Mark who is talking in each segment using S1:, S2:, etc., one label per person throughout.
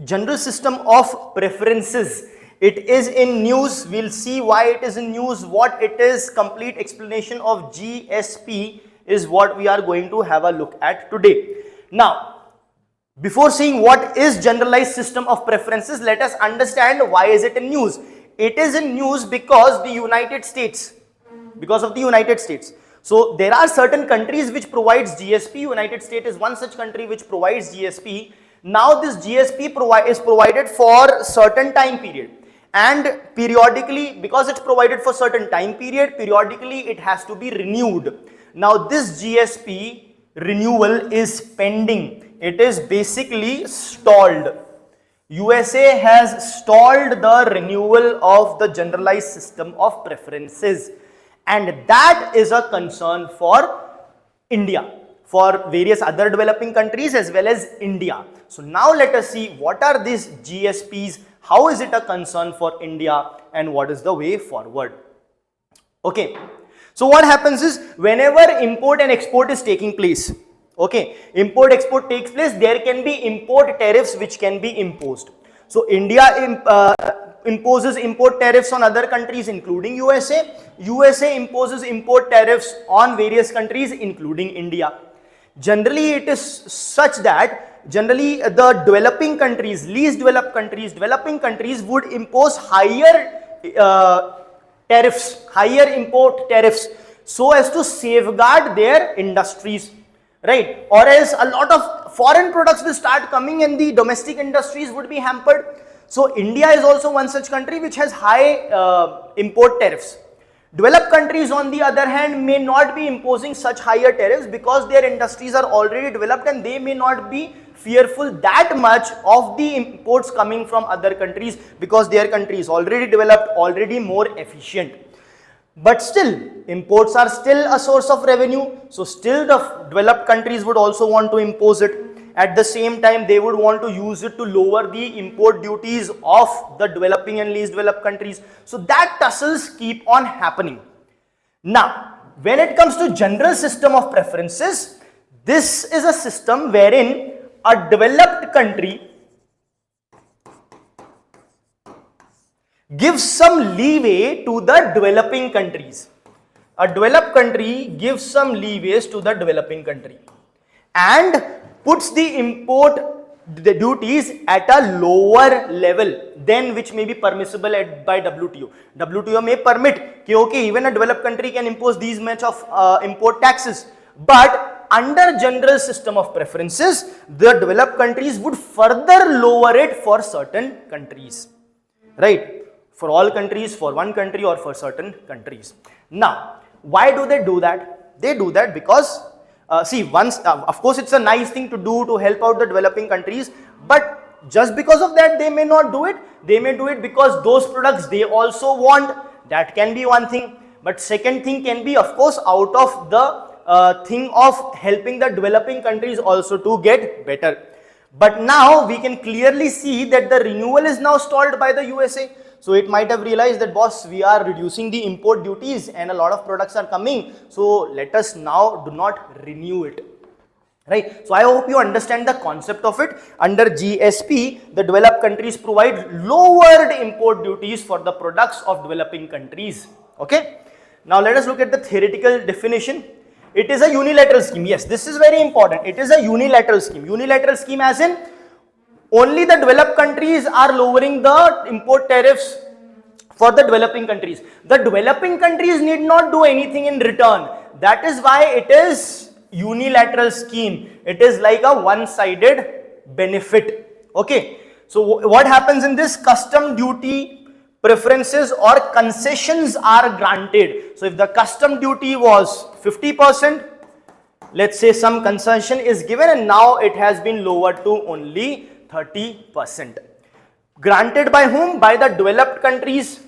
S1: general system of preferences. It is in news. We'll see why it is in news, what it is. Complete explanation of GSP is what we are going to have a look at today. Now, before seeing what is generalized system of preferences, let us understand why is it in news. It is in news because of the United States. So there are certain countries which provides GSP. United States is one such country which provides GSP. Now this GSP is provided for certain time period, and periodically, because it's provided for certain time period, periodically it has to be renewed. Now this GSP renewal is pending. It is basically stalled. USA has stalled the renewal of the generalized system of preferences, and that is a concern for India, for various other developing countries as well as India. So now let us see what are these GSPs, how is it a concern for India, and what is the way forward. Okay, so what happens is, whenever import and export is taking place, okay, import export takes place, there can be import tariffs which can be imposed. So India imposes import tariffs on other countries including USA. USA imposes import tariffs on various countries including India. Generally it is such that generally the developing countries, least developed countries, developing countries would impose higher tariffs, higher import tariffs, so as to safeguard their industries, right? Or else a lot of foreign products will start coming and the domestic industries would be hampered. So India is also one such country which has high import tariffs. Developed countries on the other hand may not be imposing such higher tariffs because their industries are already developed and they may not be fearful that much of the imports coming from other countries because their country is already developed, already more efficient. But still, imports are still a source of revenue, so still the developed countries would also want to impose it. At the same time, they would want to use it to lower the import duties of the developing and least developed countries. So that tussles keep on happening. Now, when it comes to general system of preferences, this is a system wherein a developed country gives some leeway to the developing countries. A developed country gives some leeways to the developing country and puts the import duties at a lower level than which may be permissible by WTO. WTO may permit कि okay, even a developed country can impose these much of import taxes, but under general system of preferences, the developed countries would further lower it for certain countries, right? For all countries, for one country, or for certain countries. Now, why do they do that? They do that because see, once of course it's a nice thing to do to help out the developing countries, but just because of that they may not do it. They may do it because those products they also want. That can be one thing. But second thing can be, of course, out of the thing of helping the developing countries also to get better. But now we can clearly see that the renewal is now stalled by the USA. So it might have realized that, boss, we are reducing the import duties and a lot of products are coming. So let us now do not renew it, right? So I hope you understand the concept of it. Under GSP, the developed countries provide lowered import duties for the products of developing countries. Okay. Now let us look at the theoretical definition. It is a unilateral scheme. Yes, this is very important. It is a unilateral scheme. Unilateral scheme as in only the developed countries are lowering the import tariffs for the developing countries. The developing countries need not do anything in return. That is why it is unilateral scheme. It is like a one-sided benefit. Okay. So what happens in this? Custom duty preferences or concessions are granted. So if the custom duty was 50%, let's say some concession is given and now it has been lowered to only 30%. Granted by whom? By the developed countries,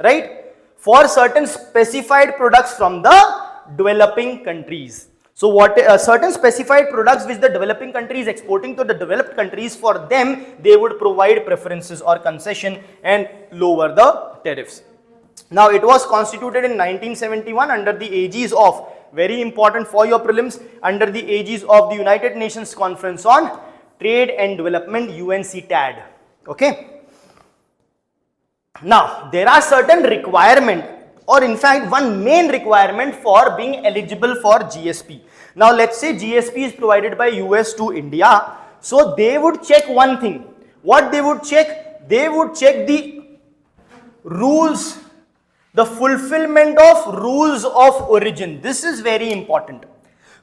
S1: right? For certain specified products from the developing countries. So what certain specified products which the developing countries exporting to the developed countries, for them they would provide preferences or concession and lower the tariffs. Now it was constituted in 1971 under the aegis of, very important for your prelims, under the aegis of the United Nations Conference on Trade and Development, UNCTAD. Okay. Now, there are certain requirement, or in fact one main requirement for being eligible for GSP. Now, let's say GSP is provided by US to India. So, they would check one thing. What they would check? They would check the rules, the fulfillment of rules of origin. This is very important.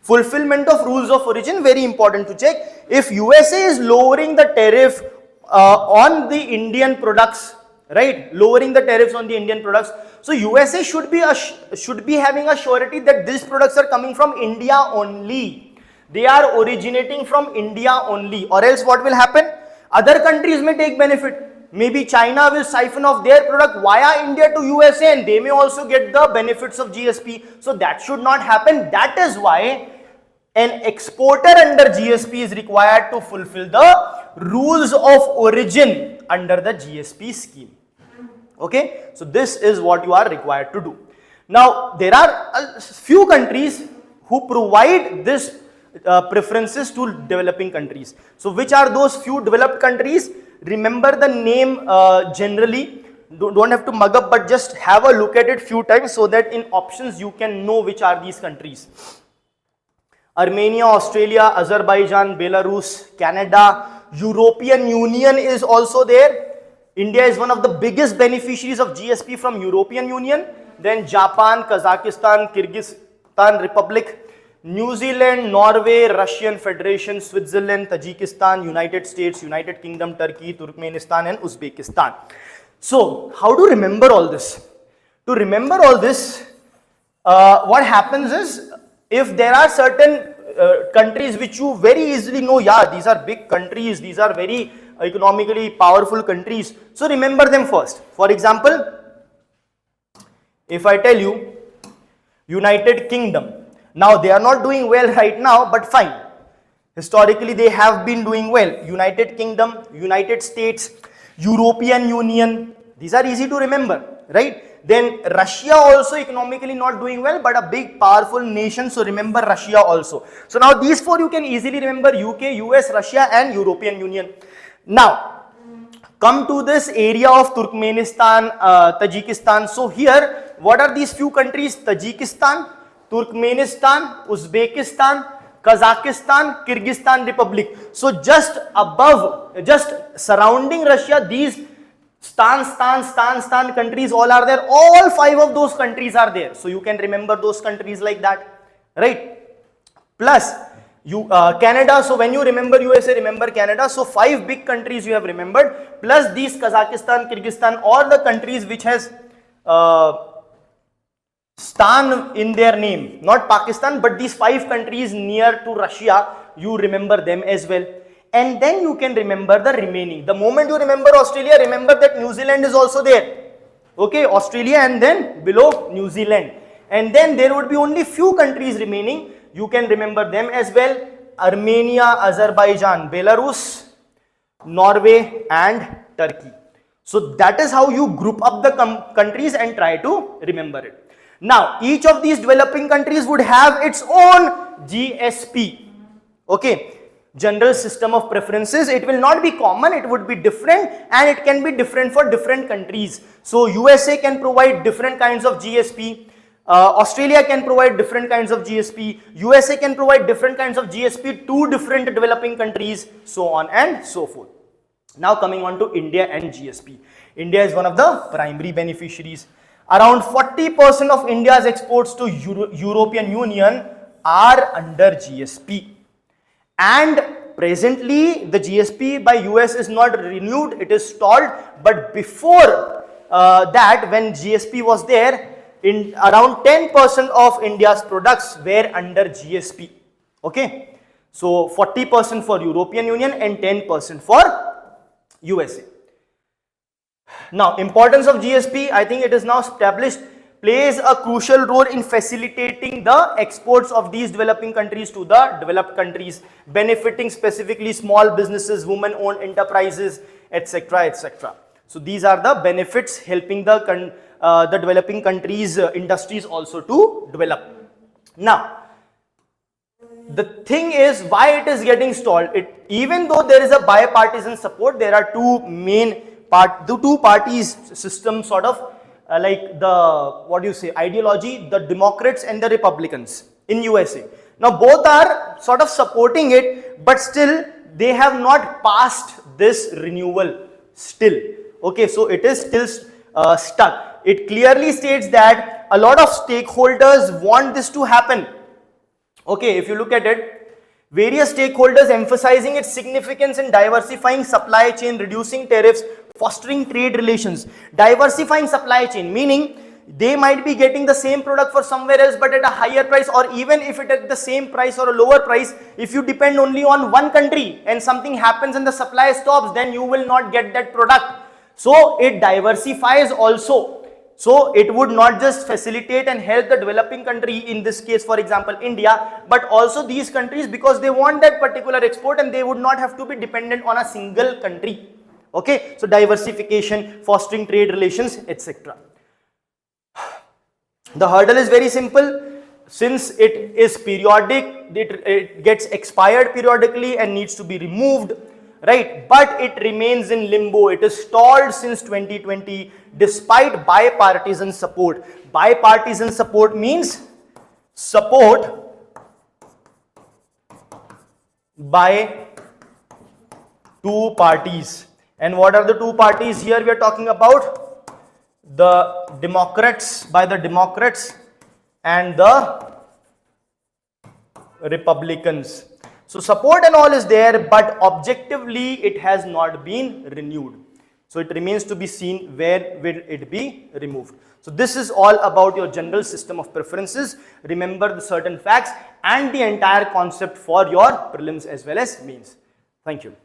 S1: Fulfillment of rules of origin, very important to check. If USA is lowering the tariff on the Indian products, right, lowering the tariffs on the Indian products, so USA should be having a surety that these products are coming from India only. They are originating from India only, or else what will happen? Other countries may take benefit. Maybe China will siphon off their product via India to USA, and they may also get the benefits of GSP. So that should not happen. That is why an exporter under GSP is required to fulfill the rules of origin under the GSP scheme. Okay, so this is what you are required to do. Now, there are a few countries who provide this preferences to developing countries. So, which are those few developed countries? Remember the name generally. Don't have to mug up, but just have a look at it few times so that in options you can know which are these countries. Armenia, Australia, Azerbaijan, Belarus, Canada, European Union is also there. India is one of the biggest beneficiaries of GSP from European Union. Then Japan, Kazakhstan, Kyrgyzstan Republic, New Zealand, Norway, Russian Federation, Switzerland, Tajikistan, United States, United Kingdom, Turkey, Turkmenistan and Uzbekistan. So, how to remember all this? To remember all this, what happens is, if there are certain countries which you very easily know, yeah, these are big countries, these are very economically powerful countries, so remember them first. For example, if I tell you United Kingdom, now they are not doing well right now, but fine, historically they have been doing well. United Kingdom, United States, European Union, these are easy to remember, right? Then Russia also economically not doing well, but a big powerful nation, so remember Russia also. So now these four you can easily remember: UK, US, Russia and European Union. Now come to this area of Turkmenistan, Tajikistan. So here, what are these few countries? Tajikistan, Turkmenistan, Uzbekistan, Kazakhstan, Kyrgyzstan Republic. So just above, just surrounding Russia, these Stan countries all are there. All 5 of those countries are there. So you can remember those countries like that, right? Plus Canada. So when you remember USA, remember Canada. So 5 big countries you have remembered. Plus these Kazakhstan, Kyrgyzstan, all the countries which has Stan in their name, not Pakistan, but these 5 countries near to Russia, you remember them as well. And then you can remember the remaining. The moment you remember Australia, remember that New Zealand is also there. Okay, Australia and then below New Zealand. And then there would be only few countries remaining. You can remember them as well: Armenia, Azerbaijan, Belarus, Norway and Turkey. So that is how you group up the countries and try to remember it. Now, each of these developing countries would have its own GSP. Okay. General system of preferences. It will not be common, it would be different, and it can be different for different countries. So USA can provide different kinds of GSP, Australia can provide different kinds of GSP, USA can provide different kinds of GSP to different developing countries, so on and so forth. Now coming on to India and GSP. India is one of the primary beneficiaries. Around 40% of India's exports to European Union are under GSP. And presently the GSP by US is not renewed, it is stalled. But before that, when GSP was there, in around 10% of India's products were under GSP. Okay, so 40% for European Union and 10% for USA. Now, importance of GSP, I think it is now established, plays a crucial role in facilitating the exports of these developing countries to the developed countries, benefiting specifically small businesses, women-owned enterprises, etc., etc. So these are the benefits helping the developing countries' industries also to develop. Now, The thing is why it is getting stalled. Even though there is a bipartisan support, there are two parties system sort of like the, what do you say, ideology, the Democrats and the Republicans in USA. Now both are sort of supporting it, but still they have not passed this renewal still. Okay, so it is still stuck. It clearly states that a lot of stakeholders want this to happen. Okay, if you look at it, various stakeholders emphasizing its significance in diversifying supply chain, reducing tariffs, fostering trade relations. Diversifying supply chain, meaning they might be getting the same product for somewhere else but at a higher price, or even if it at the same price or a lower price, if you depend only on one country and something happens and the supply stops, then you will not get that product. So it diversifies also. So it would not just facilitate and help the developing country, in this case for example India, but also these countries, because they want that particular export and they would not have to be dependent on a single country. Okay, so diversification, fostering trade relations, etc. The hurdle is very simple. Since it is periodic, it gets expired periodically and needs to be removed, right? But it remains in limbo. It is stalled since 2020 despite bipartisan support. Bipartisan support means support by two parties. And what are the two parties here we are talking about? The Democrats, by the Democrats, and the Republicans. So support and all is there, but objectively it has not been renewed. So it remains to be seen where will it be removed. So this is all about your general system of preferences. Remember the certain facts and the entire concept for your prelims as well as mains. Thank you.